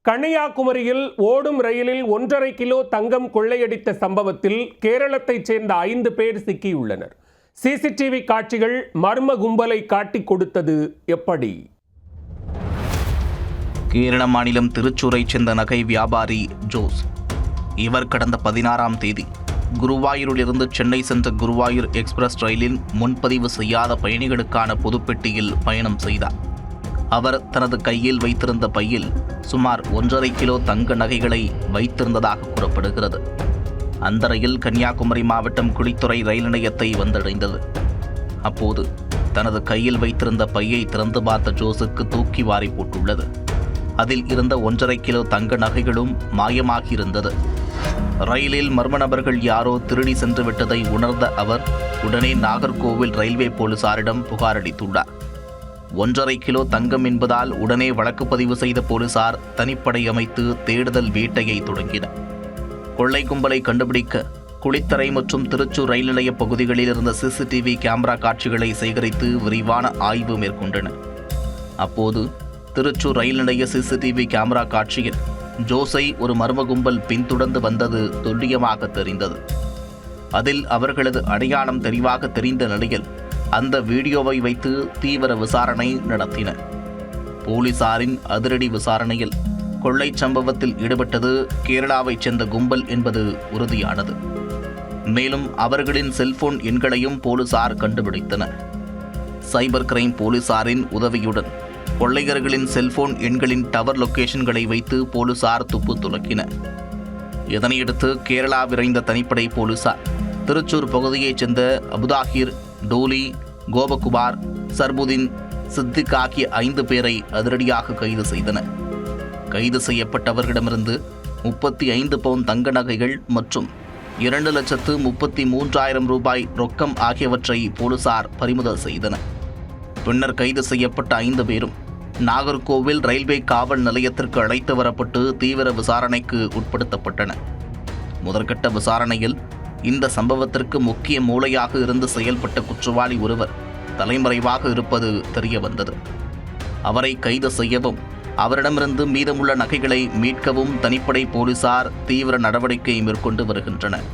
கன்னியாகுமரியில் ஓடும் ரயிலில் 1.5 கிலோ தங்கம் கொள்ளையடித்த சம்பவத்தில் கேரளத்தைச் சேர்ந்த 5 பேர் சிக்கியுள்ளனர். சிசிடிவி காட்சிகள் மர்ம கும்பலை காட்டிக் கொடுத்தது எப்படி? கேரள மாநிலம் திருச்சூரைச் சேர்ந்த நகை வியாபாரி ஜோஸ். இவர் கடந்த 16ஆம் தேதி குருவாயூரிலிருந்து சென்னை சென்ற குருவாயூர் எக்ஸ்பிரஸ் ரயிலில் முன்பதிவு செய்யாத பயணிகளுக்கான பொதுப்பெட்டியில் பயணம் செய்தார். அவர் தனது கையில் வைத்திருந்த பையில் சுமார் 1.5 கிலோ தங்க நகைகளை வைத்திருந்ததாக கூறப்படுகிறது. அந்த ரயில் கன்னியாகுமரி மாவட்டம் குளித்துறை ரயில் நிலையத்தை வந்தடைந்தது. அப்போது தனது கையில் வைத்திருந்த பையை திறந்து பார்த்த ஜோஸுக்கு தூக்கி வாரி போட்டுள்ளது. அதில் இருந்த 1.5 கிலோ தங்க நகைகளும் மாயமாகியிருந்தது. ரயிலில் மர்ம நபர்கள் யாரோ திருடி சென்று விட்டதை உணர்ந்த அவர் உடனே நாகர்கோவில் ரயில்வே போலீசாரிடம் புகார் அளித்துள்ளார். 1.5 கிலோ தங்கம் என்பதால் உடனே வழக்கு பதிவு செய்த போலீசார் தனிப்படை அமைத்து தேடுதல் வேட்டையை தொடங்கினர். கொள்ளை கும்பலை கண்டுபிடிக்க குளித்தறை மற்றும் திருச்சூர் ரயில் நிலைய பகுதிகளில் இருந்த சிசிடிவி கேமரா காட்சிகளை சேகரித்து விரிவான ஆய்வு மேற்கொண்டனர். அப்போது திருச்சூர் ரயில் நிலைய சிசிடிவி கேமரா காட்சியில் ஜோஸை ஒரு மர்ம கும்பல் பின்தொடர்ந்து வந்தது துல்லியமாக தெரிந்தது. அதில் அவர்களது அடையாளம் தெளிவாக தெரிந்த நிலையில் அந்த வீடியோவை வைத்து தீவிர விசாரணை நடத்தினர். போலீசாரின் அதிரடி விசாரணையில் கொள்ளை சம்பவத்தில் ஈடுபட்டது கேரளாவைச் சேர்ந்த கும்பல் என்பது உறுதியானது. மேலும் அவர்களின் செல்போன் எண்களையும் போலீசார் கண்டுபிடித்தனர். சைபர் கிரைம் போலீசாரின் உதவியுடன் கொள்ளையர்களின் செல்போன் எண்களின் டவர் லொகேஷன்களை வைத்து போலீசார் துப்பு துலக்கினர். இதனையடுத்து கேரளா விரைந்த தனிப்படை போலீசார் திருச்சூர் பகுதியைச் சேர்ந்த அபுதாகிர், டோலி, கோபகுமார், சர்புதீன், சித்திக் ஆகிய 5 பேரை அதிரடியாக கைது செய்தனர். கைது செய்யப்பட்டவர்களிடமிருந்து 35 பவுன் தங்க நகைகள் மற்றும் 2,33,000 ரூபாய் ரொக்கம் ஆகியவற்றை போலீசார் பறிமுதல் செய்தனர். பின்னர் கைது செய்யப்பட்ட 5 பேரும் நாகர்கோவில் ரயில்வே காவல் நிலையத்திற்கு அழைத்து வரப்பட்டு தீவிர விசாரணைக்கு உட்படுத்தப்பட்டனர். முதற்கட்ட விசாரணையில் இந்த சம்பவத்திற்கு முக்கிய மூளையாக இருந்து செயல்பட்ட குற்றவாளி ஒருவர் தலைமறைவாக இருப்பது தெரிய வந்தது. அவரை கைது செய்யவும் அவரிடமிருந்து மீதமுள்ள நகைகளை மீட்கவும் தனிப்படை போலீசார் தீவிர நடவடிக்கை மேற்கொண்டு வருகின்றனர்.